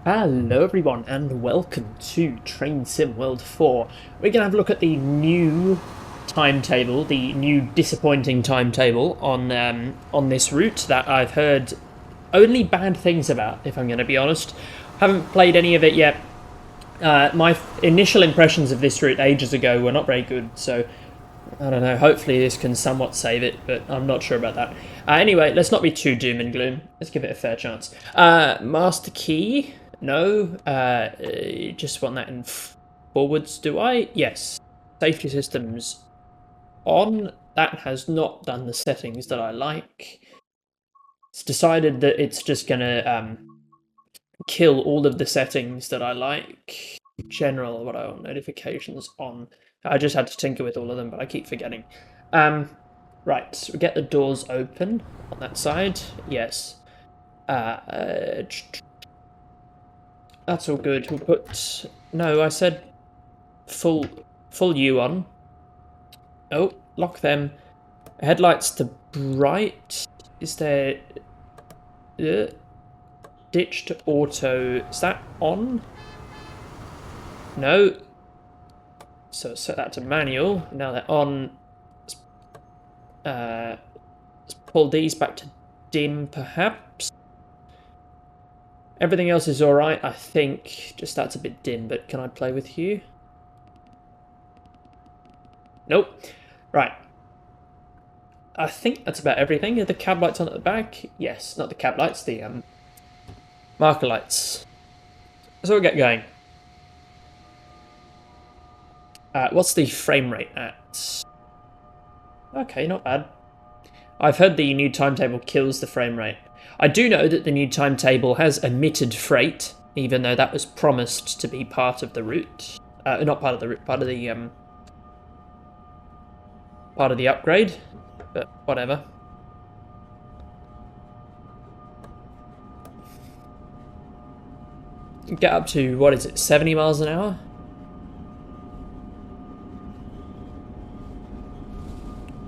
Hello everyone and welcome to Train Sim World 4. We're going to have a look at the new timetable, the new disappointing timetable on this route that I've heard only bad things about, if I'm going to be honest. Haven't played any of it yet. My initial impressions of this route ages ago were not very good, so I don't know, hopefully this can somewhat save it, but I'm not sure about that. Anyway, let's not be too doom and gloom. Let's give it a fair chance. Master key? No. Just want that in forwards, do I? Yes. Safety systems on. That has not done the settings that I like. It's decided that it's just going to kill all of the settings that I like. General, what I want, notifications on. I just had to tinker with all of them, but I keep forgetting. Right, so we get the doors open on that side. Yes. That's all good. We'll put... No, I said full U on. Oh, lock them. Headlights to bright. Is there... ditch to auto. Is that on? No. So set that to manual. Now they're on. Let's pull these back to dim, perhaps. Everything else is alright, I think. Just that's a bit dim, but can I play with you? Nope. Right. I think that's about everything. Are the cab lights on at the back? Yes, not the cab lights, the marker lights. So we'll get going. What's the frame rate at? Okay, not bad. I've heard the new timetable kills the frame rate. I do know that the new timetable has omitted freight, even though that was promised to be part of the route. Not part of the route, part of the upgrade. But whatever. Get up to, what is it, 70 miles an hour?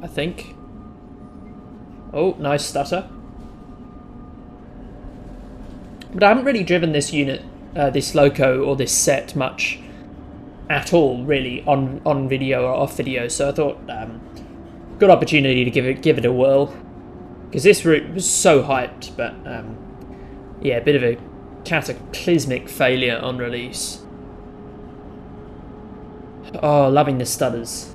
I think. Oh, nice stutter. But I haven't really driven this unit, this loco or this set much at all, really, on video or off video. So I thought, good opportunity to give it a whirl, because this route was so hyped. But yeah, a bit of a cataclysmic failure on release. Oh, loving the stutters.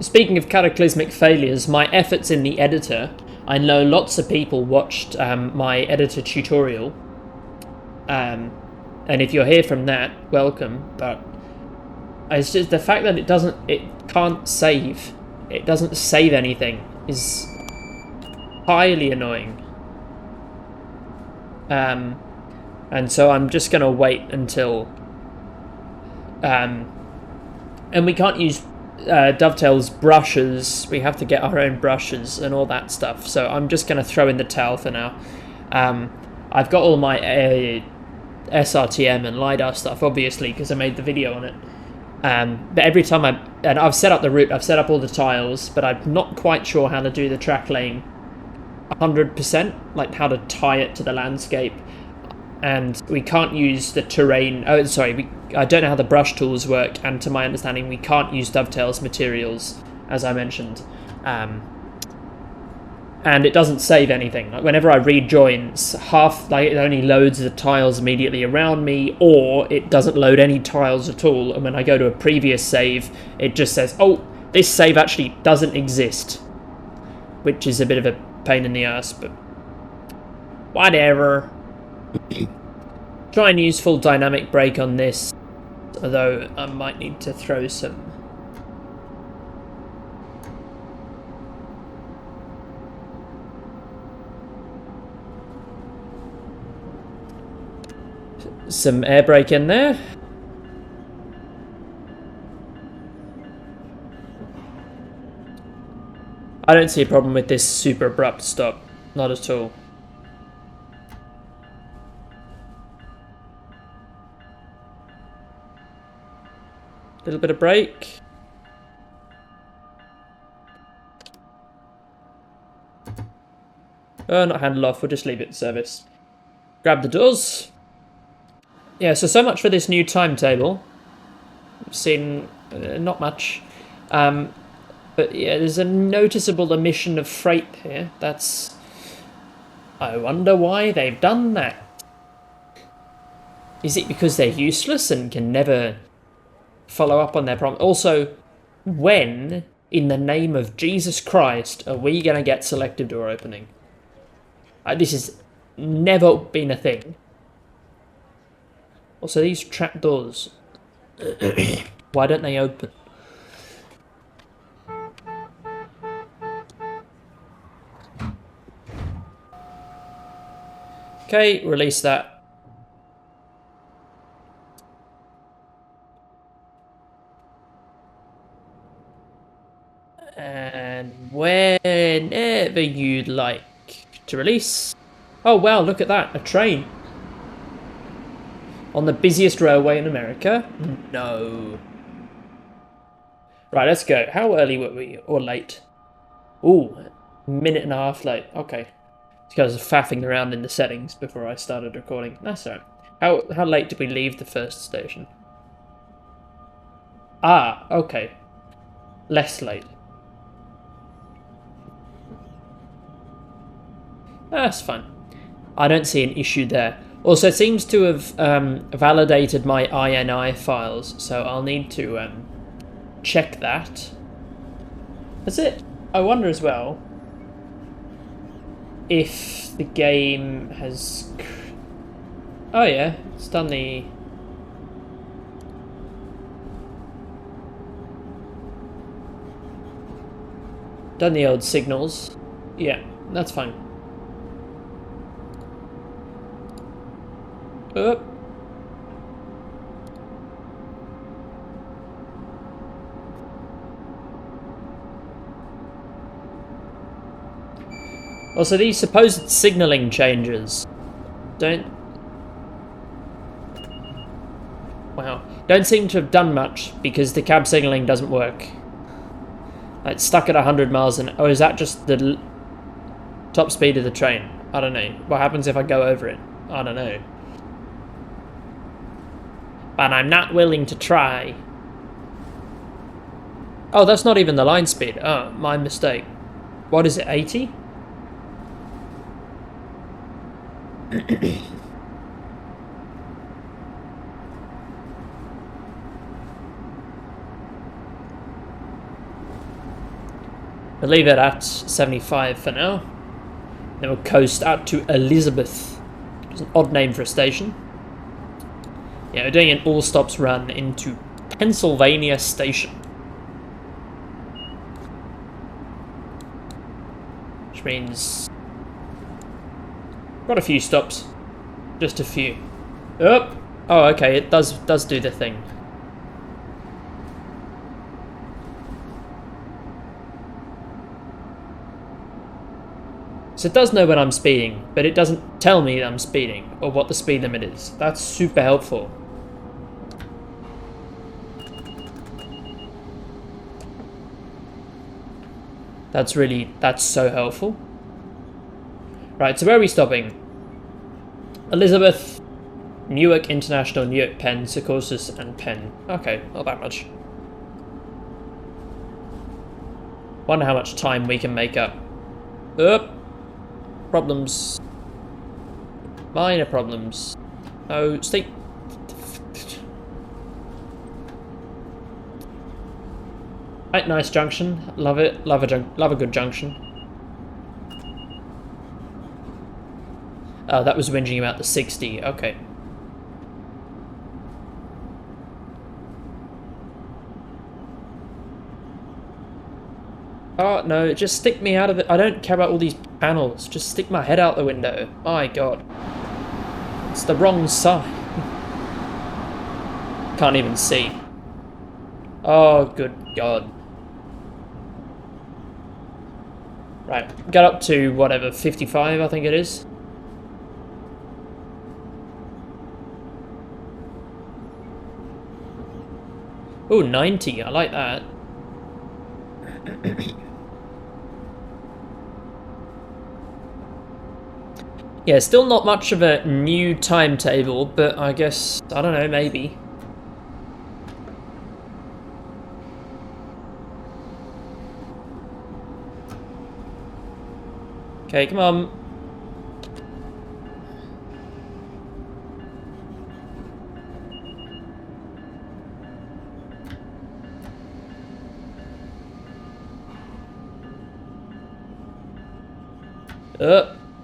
Speaking of cataclysmic failures, my efforts in the editor, I know lots of people watched my editor tutorial, and if you're here from that, welcome, but it's just the fact that it can't save. It doesn't save anything is highly annoying. And so I'm just going to wait until... and we can't use Dovetail's brushes. We have to get our own brushes and all that stuff. So I'm just going to throw in the towel for now. I've got all my SRTM and LiDAR stuff, obviously, because I made the video on it. But every time and I've set up the route, I've set up all the tiles, but I'm not quite sure how to do the track laying 100%, like how to tie it to the landscape. And we can't use the terrain. Oh, sorry, I don't know how the brush tools work, and to my understanding, we can't use Dovetail's materials, as I mentioned. And it doesn't save anything. Like whenever I read joins, it only loads the tiles immediately around me, or it doesn't load any tiles at all. And when I go to a previous save, it just says, "Oh, this save actually doesn't exist," which is a bit of a pain in the ass, but whatever. Try and use full dynamic brake on this, although I might need to throw some air brake in there. I don't see a problem with this super abrupt stop, not at all. Little bit of brake. Not handle off, we'll just leave it in service. Grab the doors. Yeah, so much for this new timetable. I've seen not much. But yeah, there's a noticeable emission of freight here. That's... I wonder why they've done that. Is it because they're useless and can never follow up on their promise? Also, when, in the name of Jesus Christ, are we going to get selective door opening? This has never been a thing. Also, these trapdoors, why don't they open? Okay, release that. And whenever you'd like to release. Oh wow, look at that, a train. On the busiest railway in America? No. Right, let's go. How early were we? Or late? Ooh, minute and a half late. Okay. It's because I was faffing around in the settings before I started recording. That's alright. How late did we leave the first station? Ah, okay. Less late. That's fine. I don't see an issue there. Also, it seems to have validated my INI files, so I'll need to check that. That's it. I wonder as well if the game has... Oh yeah, it's done the... Done the old signals. Yeah, that's fine. Up. Also, these supposed signalling changes don't seem to have done much because the cab signalling doesn't work. It's stuck at 100 miles an hour. Oh, is that just the top speed of the train? I don't know. What happens if I go over it? I don't know. But I'm not willing to try. Oh, that's not even the line speed. Oh, my mistake. What is it, 80? We'll leave it at 75 for now. Then we'll coast out to Elizabeth. It's an odd name for a station. Yeah, we're doing an all stops run into Pennsylvania Station. Which means... got a few stops. Just a few. Oh, okay, it does do the thing. So it does know when I'm speeding, but it doesn't tell me that I'm speeding or what the speed limit is. That's super helpful. That's so helpful. Right, so where are we stopping? Elizabeth, Newark International, Newark Penn, Secaucus, and Penn. Okay, not that much. Wonder how much time we can make up. Problems. Minor problems. Oh, stay. Right, nice junction. Love it. Love a good junction. Oh, that was whinging about the 60. Okay. Oh, no, just stick me out of it. I don't care about all these panels. Just stick my head out the window. My God. It's the wrong side. Can't even see. Oh, good God. Right, got up to, whatever, 55, I think it is. Oh, 90, I like that. Yeah, still not much of a new timetable, but I guess, I don't know, maybe. Okay, come on.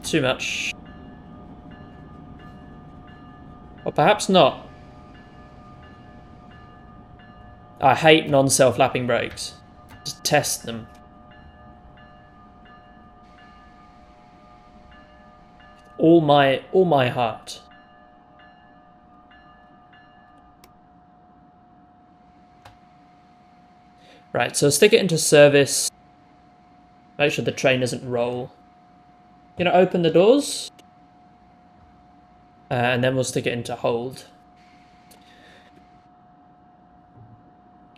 Too much. Or perhaps not. I hate non-self-lapping brakes. Just test them. All my heart. Right, so stick it into service. Make sure the train doesn't roll. Gonna open the doors. And then we'll stick it into hold.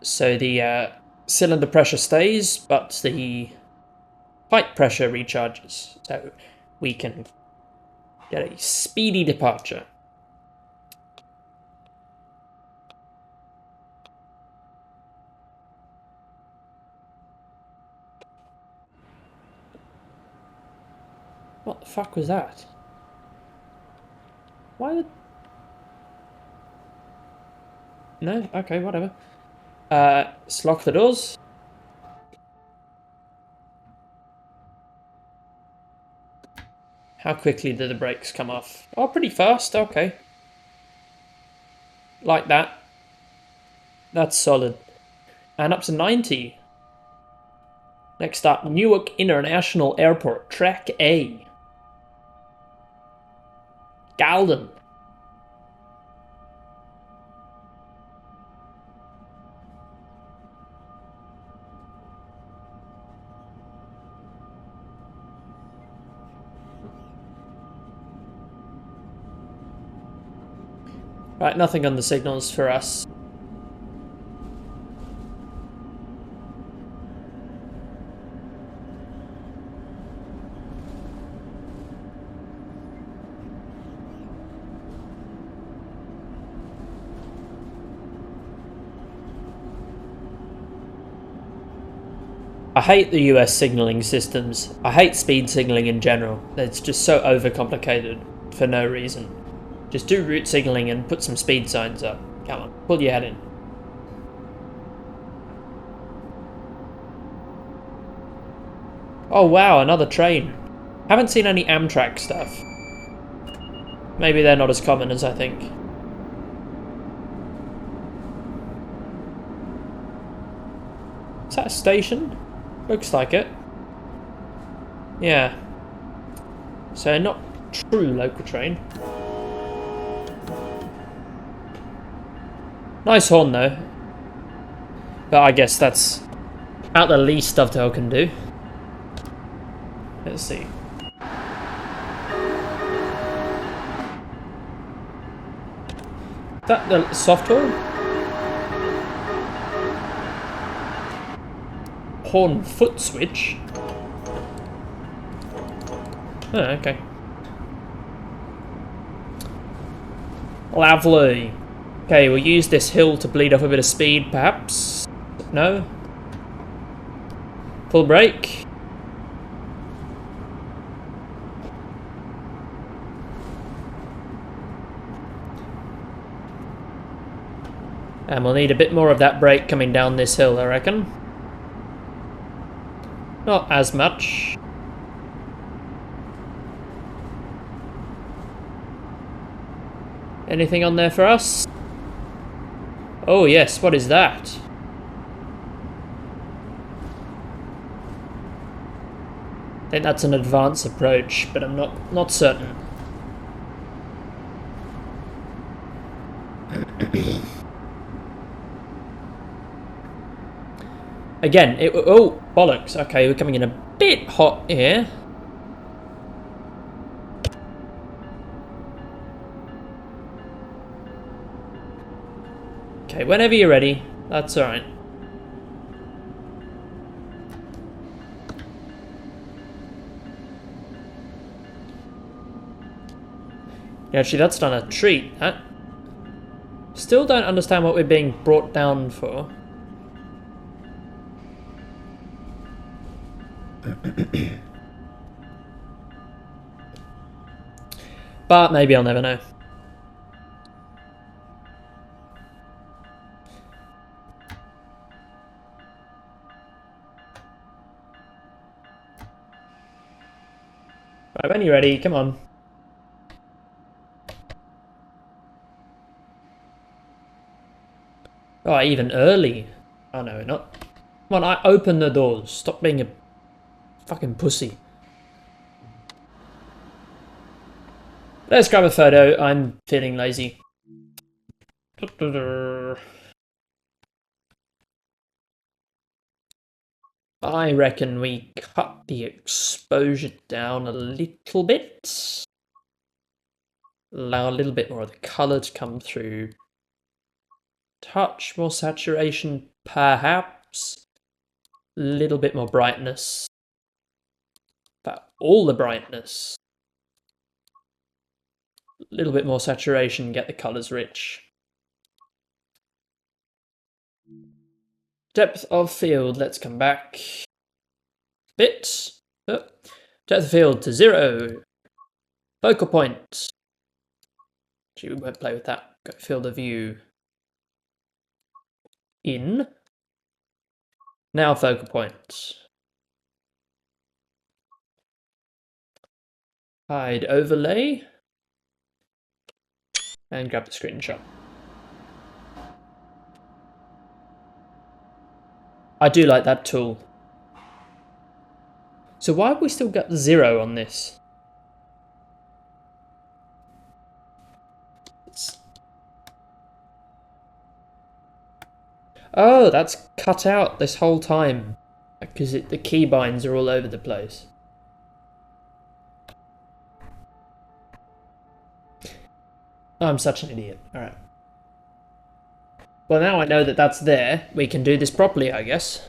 So the cylinder pressure stays, but the pipe pressure recharges. So we can get a speedy departure. What the fuck was that? Why did... No? Okay, whatever. Let's lock the doors. How quickly did the brakes come off? Oh, pretty fast, okay. Like that. That's solid. And up to 90. Next up, Newark International Airport, Track A. Galden. Right, nothing on the signals for us. I hate the US signaling systems. I hate speed signaling in general. It's just so overcomplicated for no reason. Just do route signaling and put some speed signs up. Come on, pull your head in. Oh wow, another train. Haven't seen any Amtrak stuff. Maybe they're not as common as I think. Is that a station? Looks like it. Yeah. So not true local train. Nice horn though. But I guess that's about the least Dovetail can do. Let's see. Is that the soft horn? Horn foot switch? Oh, okay. Lovely. Okay, we'll use this hill to bleed off a bit of speed, perhaps? No? Full brake? And we'll need a bit more of that brake coming down this hill, I reckon. Not as much. Anything on there for us? Oh yes, what is that? I think that's an advanced approach, but I'm not certain. Again, oh, bollocks. Okay, we're coming in a bit hot here. Okay, whenever you're ready, that's alright. Yeah, actually, that's done a treat. Still don't understand what we're being brought down for. But maybe I'll never know. Right, when you're ready, come on. Oh, even early. Oh no, we're not. Come on, I open the doors. Stop being a fucking pussy. Let's grab a photo. I'm feeling lazy. I reckon we cut the exposure down a little bit. Allow a little bit more of the colour to come through. Touch more saturation, perhaps. A little bit more brightness. But all the brightness. A little bit more saturation, get the colours rich. Depth of field, let's come back. Bit. Oh. Depth of field to 0. Focal point. Actually, we won't play with that. Go field of view. In. Now focal point. Hide overlay. And grab the screenshot. I do like that tool. So why have we still got 0 on this? Oh, that's cut out this whole time. Because the keybinds are all over the place. Oh, I'm such an idiot. Alright. Well, now I know that that's there. We can do this properly, I guess.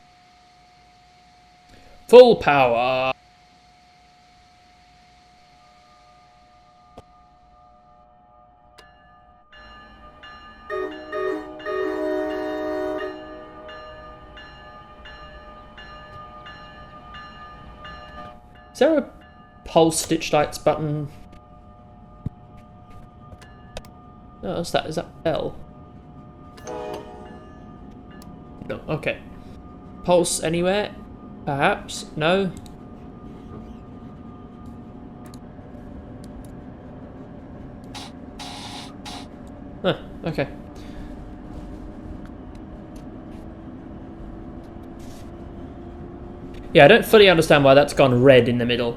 Full power. Is there a pulse stitch lights button? No, what's that? Is that bell? No, okay. Pulse anywhere? Perhaps? No? Huh, okay. Yeah, I don't fully understand why that's gone red in the middle,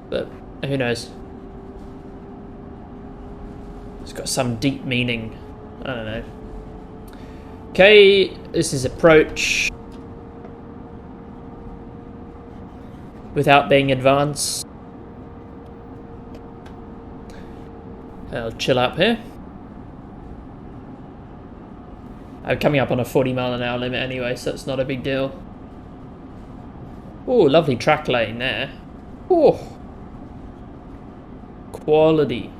but who knows. It's got some deep meaning. I don't know. Okay, this is approach. Without being advanced. I'll chill up here. I'm coming up on a 40-mile-an-hour limit anyway, so it's not a big deal. Oh, lovely track lane there. Oh, quality.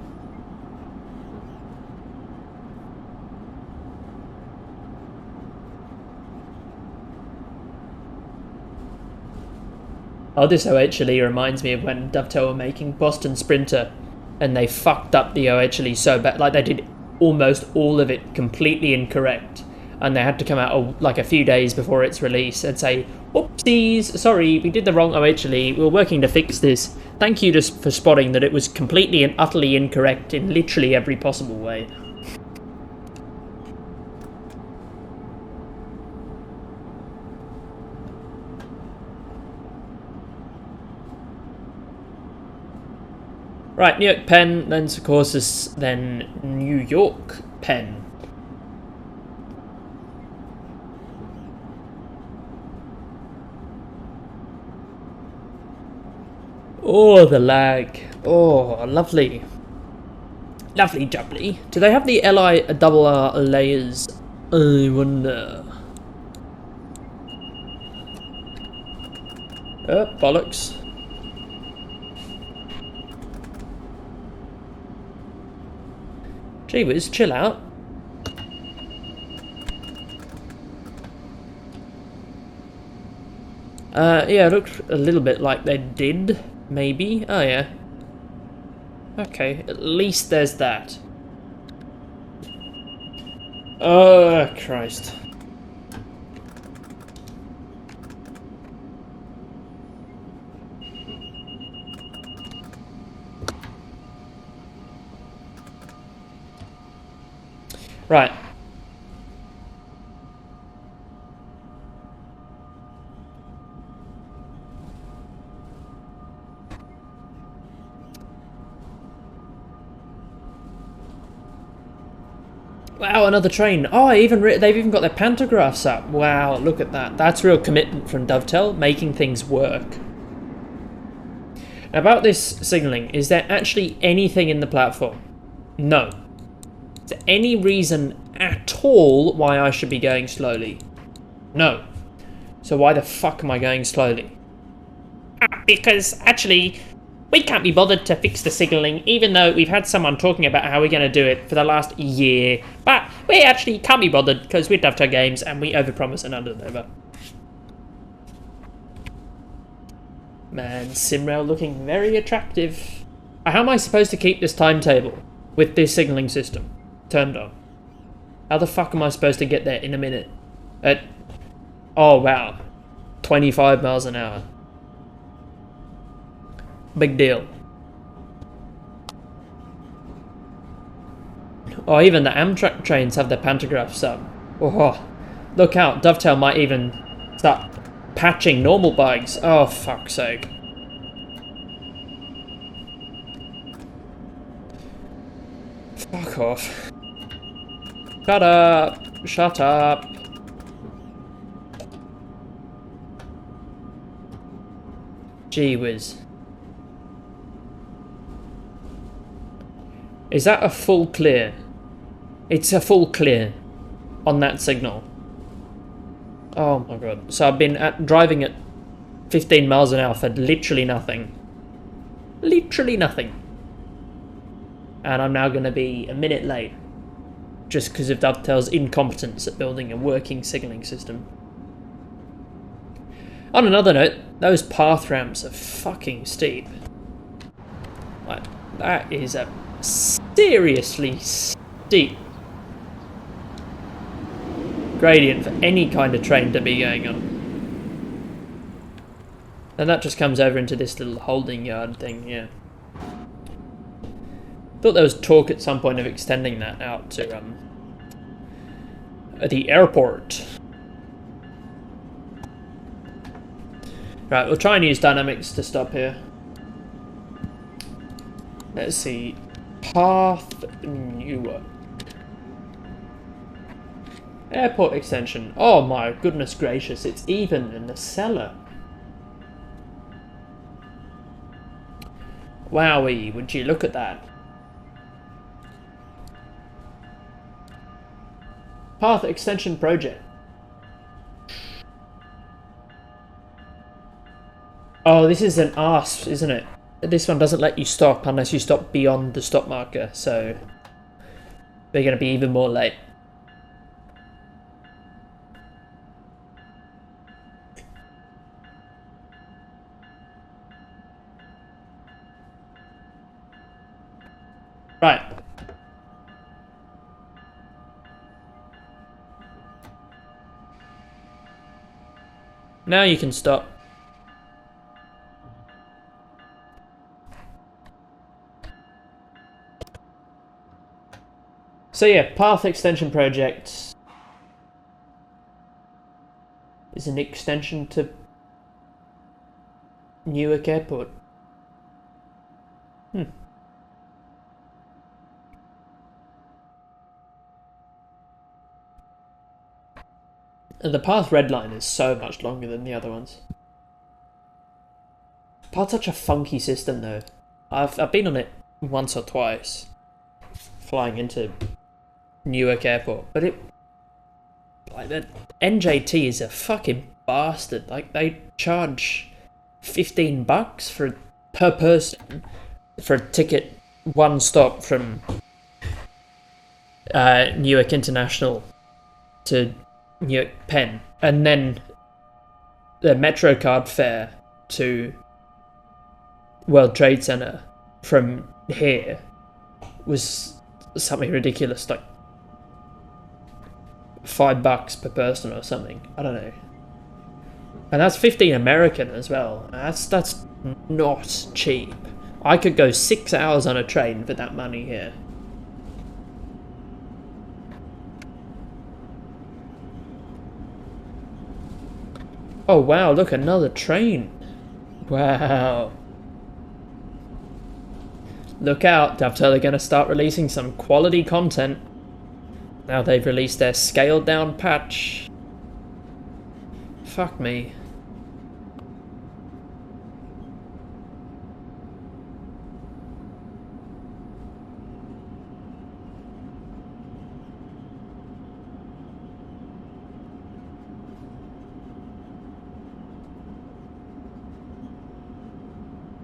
Oh, this OHLE reminds me of when Dovetail were making Boston Sprinter and they fucked up the OHLE so bad. Like, they did almost all of it completely incorrect. And they had to come out like a few days before its release and say, "Oopsies, sorry, we did the wrong OHLE. We're working to fix this. Thank you just for spotting that it was completely and utterly incorrect in literally every possible way." Right, New York Penn, then Secaucus, then New York Penn. Oh, the lag. Oh, lovely. Lovely jubbly. Do they have the LI double R layers? I wonder. Bollocks. Gee whiz, chill out. Yeah, it looked a little bit like they did, maybe. Oh, yeah. Okay, at least there's that. Oh, Christ. Right. Wow, another train. Oh, they've even got their pantographs up. Wow, look at that. That's real commitment from Dovetail, making things work. Now, about this signalling, is there actually anything in the platform? No. Is there any reason at all why I should be going slowly? No. So why the fuck am I going slowly? Because actually, we can't be bothered to fix the signalling, even though we've had someone talking about how we're going to do it for the last year. But we actually can't be bothered because we're Dovetail Games and we overpromise and underdeliver. Man, Simrail looking very attractive. How am I supposed to keep this timetable with this signalling system turned on? How the fuck am I supposed to get there in a minute? Oh wow, 25 miles an hour. Big deal. Oh, even the Amtrak trains have their pantographs up. Oh, look out, Dovetail might even start patching normal bikes. Oh, fuck's sake. Fuck off. Shut up. Shut up. Gee whiz. Is that a full clear? It's a full clear on that signal. Oh my god. So I've been driving at 15 miles an hour for literally nothing. Literally nothing. And I'm now going to be a minute late. Just because of Dovetail's incompetence at building a working signalling system. On another note, those path ramps are fucking steep. Like, that is a seriously steep gradient for any kind of train to be going on. And that just comes over into this little holding yard thing, yeah. Thought there was talk at some point of extending that out to the airport. Right, we'll try and use dynamics to stop here. Let's see. Path Newark. Airport extension. Oh my goodness gracious, it's even in the cellar. Wowee, would you look at that? Path extension project. Oh, this is an arse, isn't it? This one doesn't let you stop unless you stop beyond the stop marker, so we're going to be even more late. Right. Now you can stop. So yeah, path extension project is an extension to Newark Airport. And the path red line is so much longer than the other ones. Path's such a funky system though. I've been on it once or twice, flying into Newark Airport, but like the NJT is a fucking bastard. Like they charge $15 per person for a ticket, one stop from Newark International to Newark Penn, and then the MetroCard fare to World Trade Center from here was something ridiculous, like $5 per person or something. I don't know. And that's 15 American as well. That's not cheap. I could go 6 hours on a train for that money here. Oh wow, look, another train. Wow. Look out, Dovetail are going to start releasing some quality content. Now they've released their scaled down patch. Fuck me.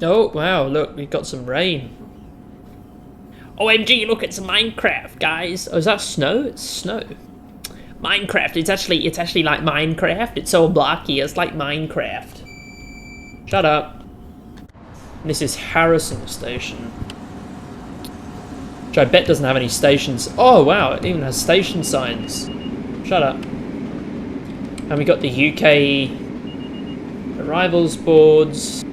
Oh, wow, look, we've got some rain. OMG, look, it's Minecraft, guys. Oh, is that snow? It's snow. Minecraft, it's actually like Minecraft. It's so blocky, it's like Minecraft. Shut up. This is Harrison Station. Which I bet doesn't have any stations. Oh, wow, it even has station signs. Shut up. And we got the UK arrivals boards.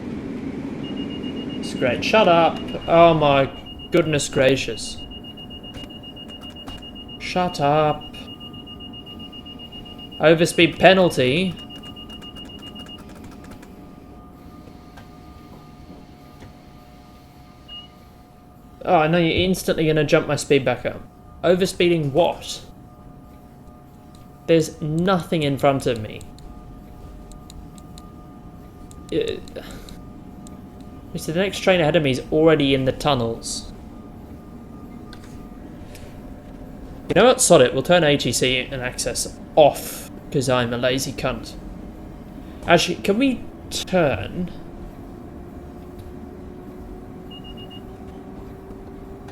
It's great. Shut up. Oh my goodness gracious. Shut up. Overspeed penalty. Oh, I know you're instantly going to jump my speed back up. Overspeeding what? There's nothing in front of me. So the next train ahead of me is already in the tunnels. You know what? Sod it. We'll turn ATC and access off because I'm a lazy cunt. Actually, can we turn?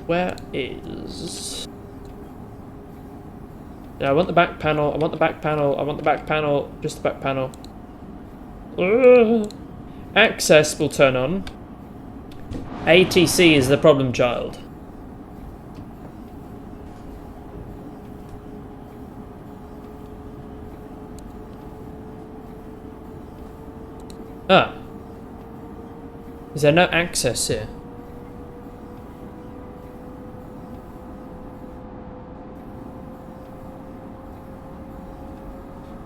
Where is? Yeah, I want the back panel. I want the back panel. I want the back panel. Just the back panel. Access will turn on. ATC is the problem child. Ah. Is there no access here?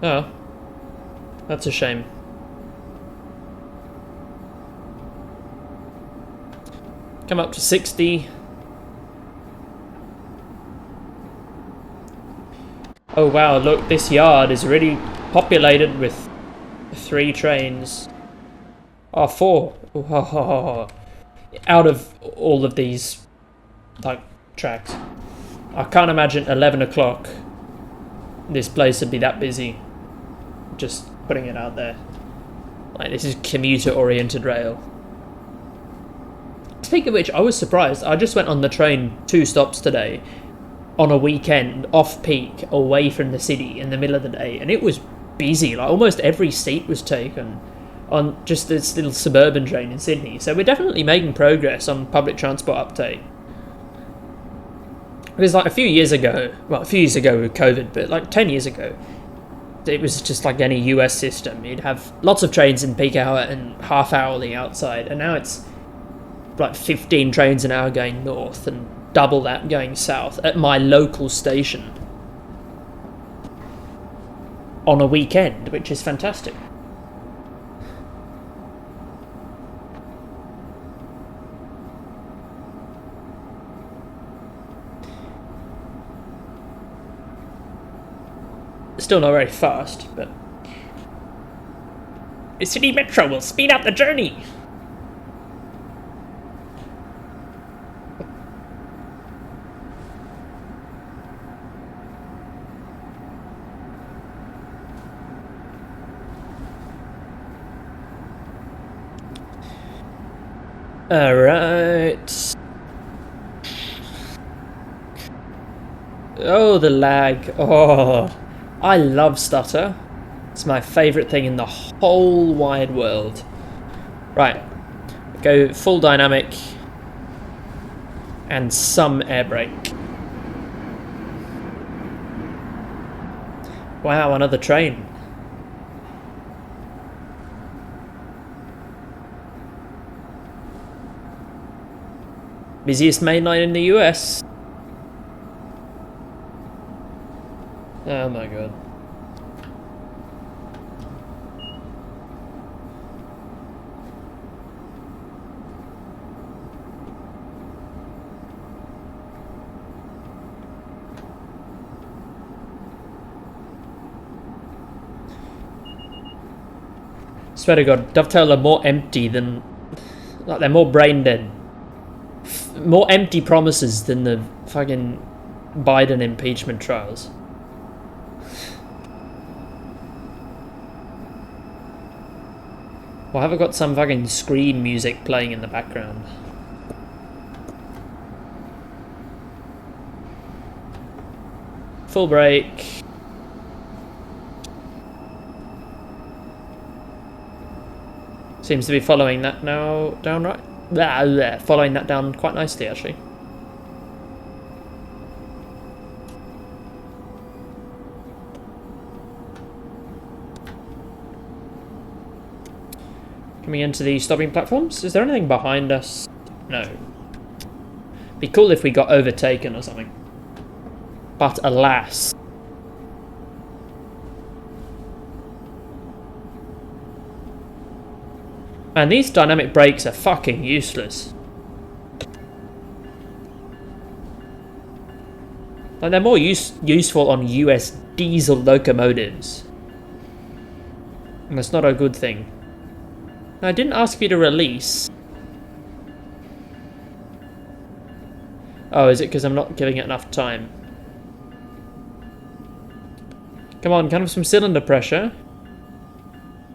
Oh. That's a shame. Come up to 60. Oh wow, look, this yard is really populated with 3 trains. Oh, 4. Oh, out of all of these, like, tracks. I can't imagine 11 o'clock this place would be that busy. Just putting it out there. Like, this is commuter-oriented rail. Speaking of which, I was surprised. I just went on the train 2 stops today on a weekend, off-peak, away from the city in the middle of the day, and it was busy. Like, almost every seat was taken on just this little suburban train in Sydney. So we're definitely making progress on public transport uptake. Because like a few years ago with COVID, but like 10 years ago, it was just like any US system. You'd have lots of trains in peak hour and half hourly outside, and now it's like 15 trains an hour going north and double that going south at my local station on a weekend, which is fantastic. Still not very fast, but the City Metro will speed up the journey. Alright. Oh, the lag. Oh, I love stutter. It's my favourite thing in the whole wide world. Right, go full dynamic and some air brake. Wow, another train. Busiest main line in the US. Oh my god. Swear to god, Dovetail are more empty than... Like, they're more brain dead. More empty promises than the fucking Biden impeachment trials. Why have I got some fucking scream music playing in the background? Full brake. Seems to be following that now down right. Following that down quite nicely, actually. Coming into the stopping platforms. Is there anything behind us? No. Be cool if we got overtaken or something. But alas. And these dynamic brakes are fucking useless. Like, they're more useful on US diesel locomotives. And that's not a good thing. I didn't ask you to release. Oh, is it because I'm not giving it enough time? Come on, can I have some cylinder pressure?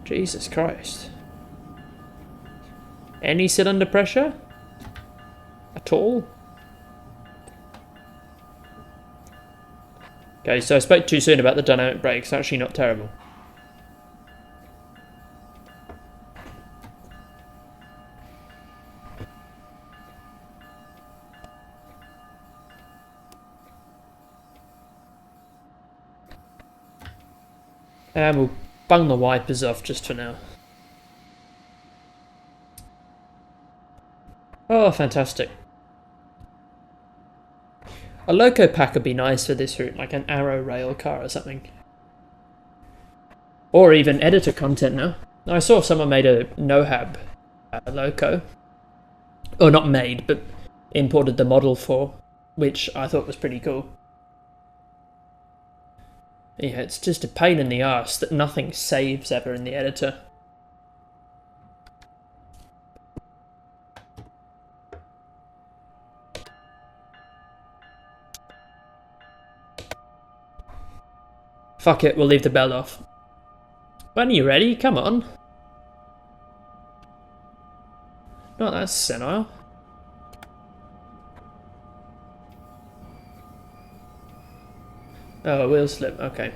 Jesus Christ. Any cylinder pressure? At all? Okay, so I spoke too soon about the dynamic brakes. Actually not terrible. And we'll bung the wipers off just for now. Oh, fantastic. A loco pack would be nice for this route, like an Arrow rail car or something. Or even editor content now. I saw someone made a Nohab loco. Or not made, but imported the model for, which I thought was pretty cool. Yeah, it's just a pain in the arse that nothing saves ever in the editor. Fuck it, we'll leave the bell off. When are you ready? Come on. Not that senile. Oh, a wheel slip, okay.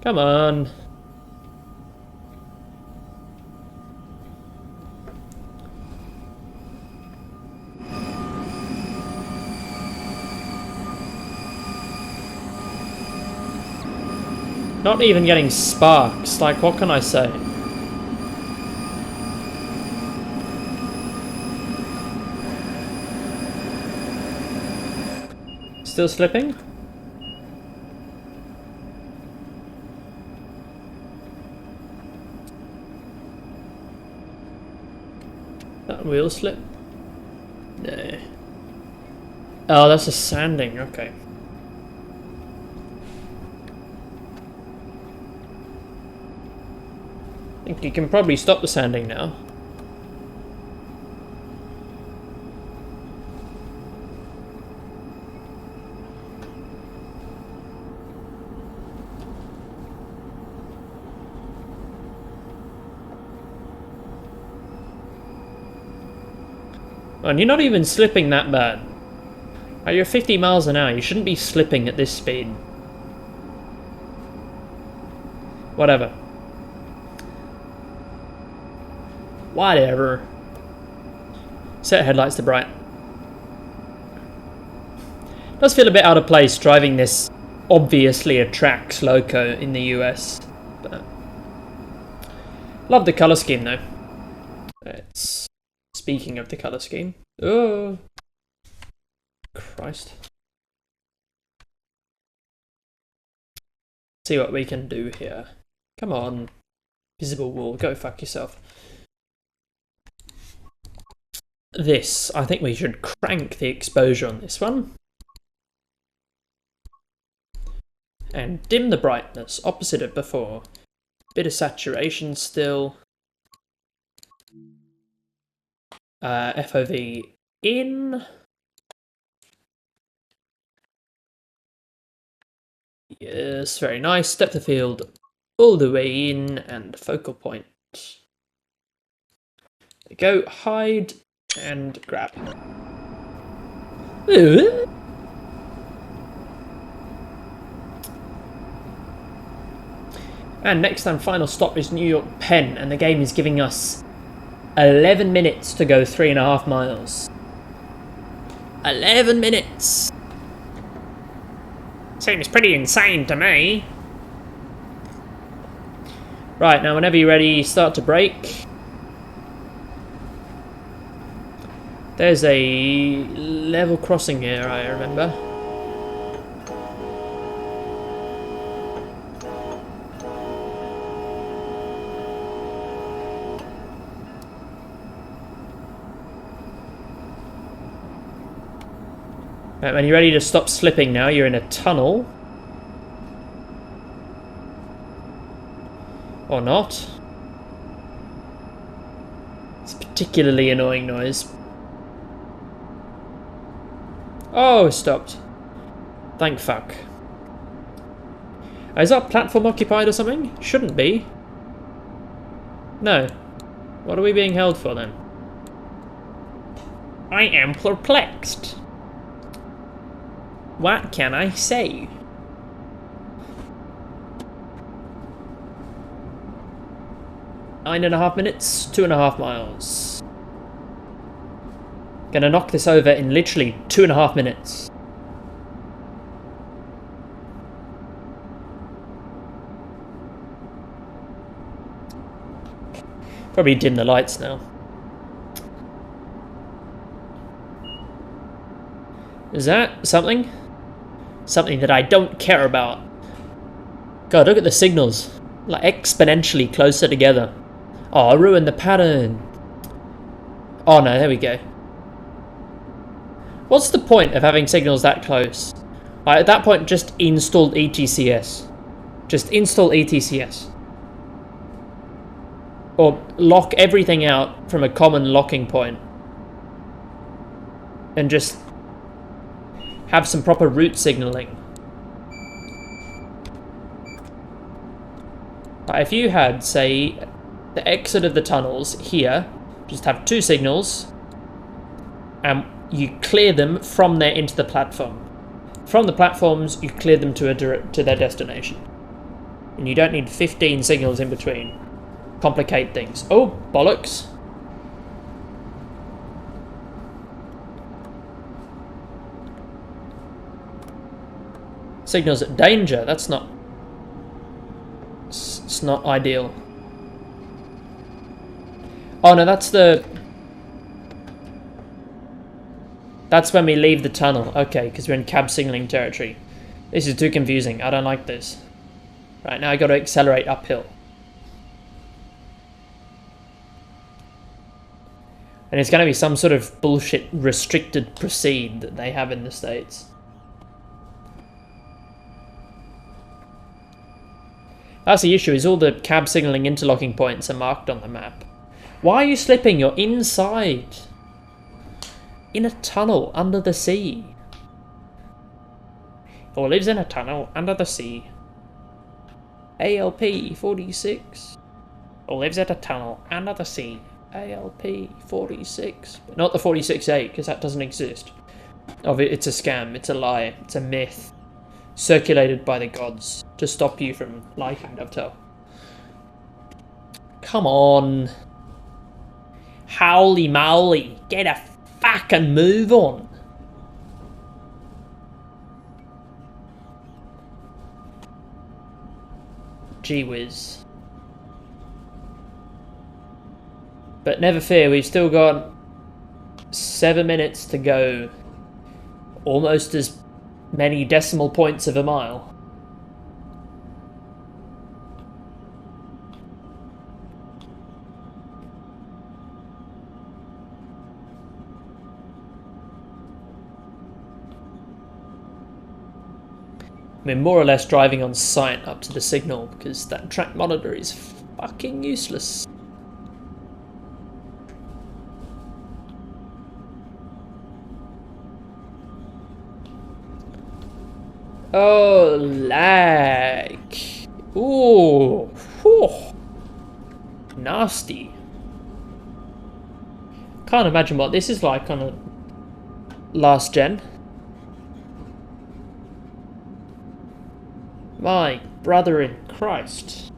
Come on. Not even getting sparks, like what can I say? Still slipping? That wheel slip? No. Oh, that's a sanding, okay. I think you can probably stop the sanding now. And you're not even slipping that bad. You're 50 miles an hour. You shouldn't be slipping at this speed. Whatever. Whatever. Set headlights to bright. Does feel a bit out of place driving this obviously a Trax loco in the US. But love the colour scheme though. Speaking of the colour scheme. Oh. Christ. See what we can do here. Come on. Visible wall, go fuck yourself. This, I think we should crank the exposure on this one. And dim the brightness, opposite of before. Bit of saturation still. FOV in. Yes, very nice. Depth of field all the way in and focal point. There we go. Hide and grab. And next and final stop is New York Penn, and the game is giving us 11 minutes to go 3.5 miles. 11 minutes! Seems pretty insane to me. Right, now whenever you're ready, start to brake. There's a level crossing here, I remember. Right, when you're ready to stop slipping now, you're in a tunnel. Or not. It's a particularly annoying noise. Oh, it stopped. Thank fuck. Is that platform occupied or something? Shouldn't be. No. What are we being held for then? I am perplexed. What can I say? 9.5 minutes, 2.5 miles. Gonna knock this over in literally 2.5 minutes. Probably dim the lights now. Is that something? Something that I don't care about. God, look at the signals. Like exponentially closer together. Oh, I ruined the pattern. Oh no, there we go. What's the point of having signals that close? At that point, just install ETCS. Just install ETCS. Or lock everything out from a common locking point. And just have some proper route signaling. If you had, say, the exit of the tunnels here, just have 2 signals, and you clear them from there into the platform. From the platforms, you clear them to their destination. And you don't need 15 signals in between. Complicate things. Oh, bollocks. Signals at danger, that's not... It's not ideal. Oh no, that's the... That's when we leave the tunnel. Okay, because we're in cab signaling territory. This is too confusing. I don't like this. Right, now I got to accelerate uphill. And it's going to be some sort of bullshit restricted proceed that they have in the States. That's the issue, is all the cab signalling interlocking points are marked on the map. Why are you slipping? You're inside. In a tunnel under the sea. Or lives in a tunnel under the sea. ALP 46. Or lives at a tunnel under the sea. ALP 46, but not the 46A, because that doesn't exist. It's a scam, it's a lie, it's a myth circulated by the gods to stop you from liking Dovetail. Come on. Howly moly, get a fucking move on. Gee whiz. But never fear, we've still got 7 minutes to go. Almost as many decimal points of a mile. We're more or less driving on sight up to the signal because that track monitor is fucking useless. Oh, lag. Ooh. Whew. Nasty. Can't imagine what this is like on a last gen. My brother in Christ.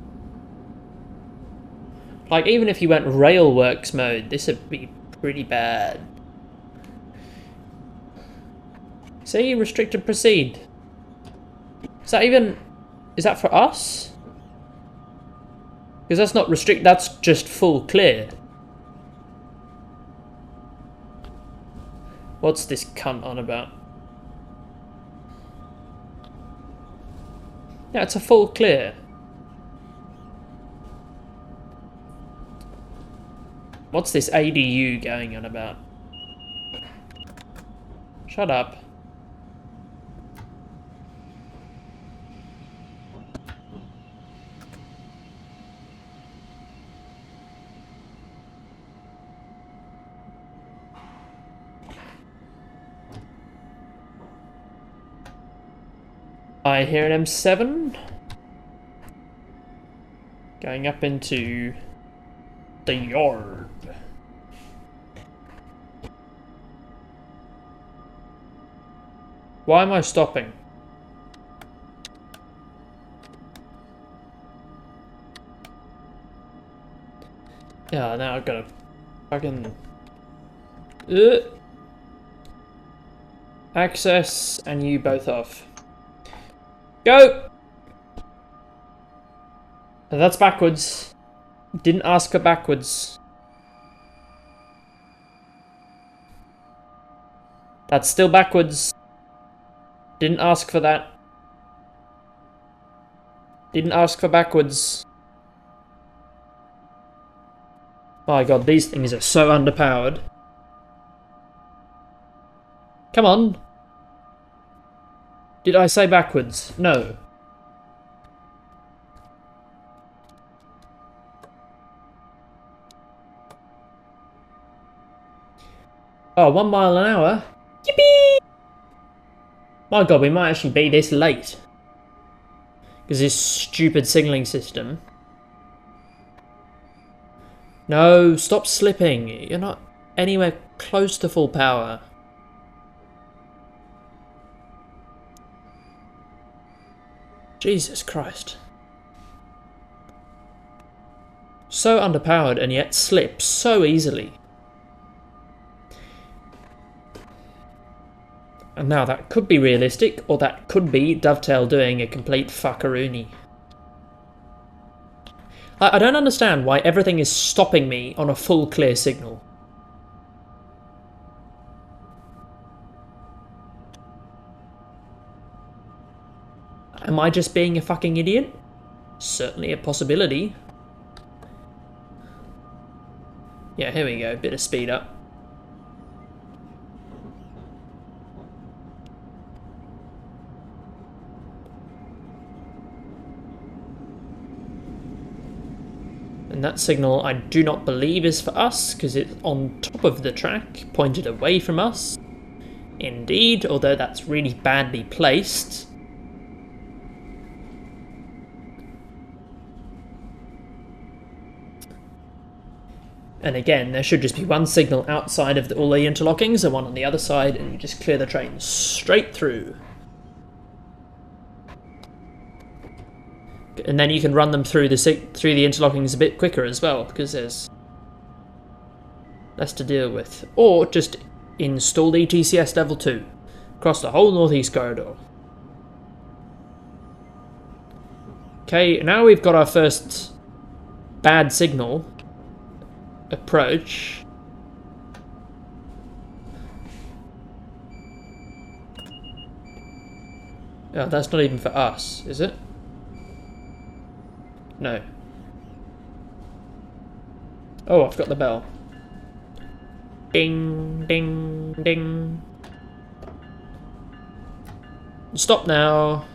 Like, even if you went Railworks mode, this would be pretty bad. See, restricted proceed. Is that for us? Because that's not restrict, that's just full clear. What's this cunt on about? Yeah, it's a full clear. What's this ADU going on about? Shut up. I hear an M7 going up into the yard. Why am I stopping? Yeah, now I've got to fucking access and you both off. Go! That's backwards. Didn't ask for backwards. That's still backwards. Didn't ask for that. Didn't ask for backwards. My god, these things are so underpowered. Come on. Did I say backwards? No. Oh, 1 mile an hour? Yippee! My god, we might actually be this late. Because this stupid signalling system. No, stop slipping. You're not anywhere close to full power. Jesus Christ. So underpowered and yet slip so easily. And now that could be realistic, or that could be Dovetail doing a complete fuckaroony. I don't understand why everything is stopping me on a full clear signal. Am I just being a fucking idiot? Certainly a possibility. Yeah, here we go, bit of speed up. And that signal I do not believe is for us, because it's on top of the track, pointed away from us. Indeed, although that's really badly placed. And again, there should just be one signal outside of all the interlockings and one on the other side, and you just clear the train straight through. And then you can run them through the interlockings a bit quicker as well, because there's less to deal with. Or just install the TCS level 2 across the whole northeast corridor. Okay, now we've got our first bad signal approach. Oh, that's not even for us, is it? No. Oh, I've got the bell. Ding, ding, ding. Stop now.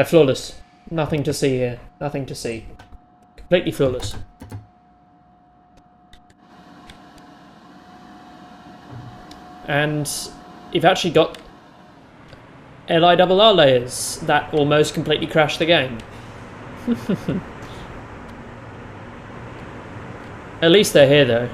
Flawless. Nothing to see here. Nothing to see. Completely flawless. And you've actually got LIRR layers that almost completely crash the game. At least they're here though.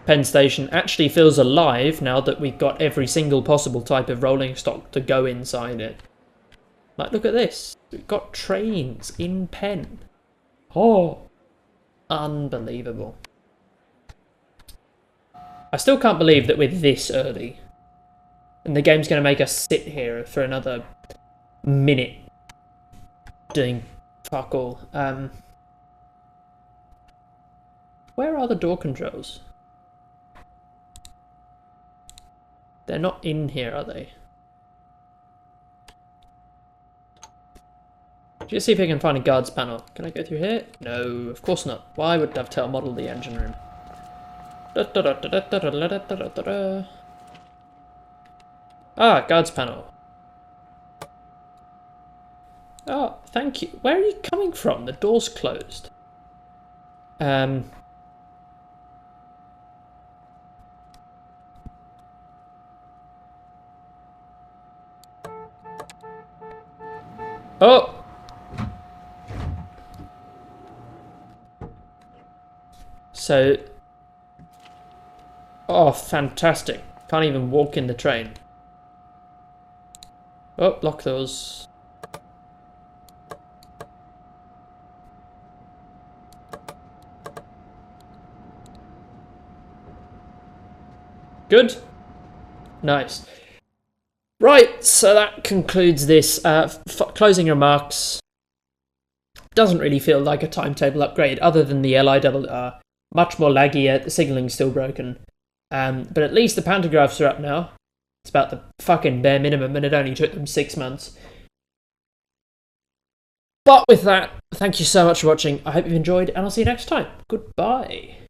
Penn Station actually feels alive now that we've got every single possible type of rolling stock to go inside it. Like, look at this. We've got trains in Penn. Oh, unbelievable. I still can't believe that we're this early. And the game's going to make us sit here for another minute doing fuck all. Where are the door controls? They're not in here, are they? Just see if I can find a guards panel. Can I go through here? No, of course not. Why would Dovetail model the engine room? Ah, guards panel. Oh, thank you. Where are you coming from? The door's closed. Oh! So... Oh, fantastic. Can't even walk in the train. Oh, lock those. Good. Nice. Right, so that concludes this. Closing remarks. Doesn't really feel like a timetable upgrade, other than the LIRR. Much more laggy, the signaling's still broken. But at least the pantographs are up now. It's about the fucking bare minimum, and it only took them 6 months. But with that, thank you so much for watching. I hope you've enjoyed, and I'll see you next time. Goodbye.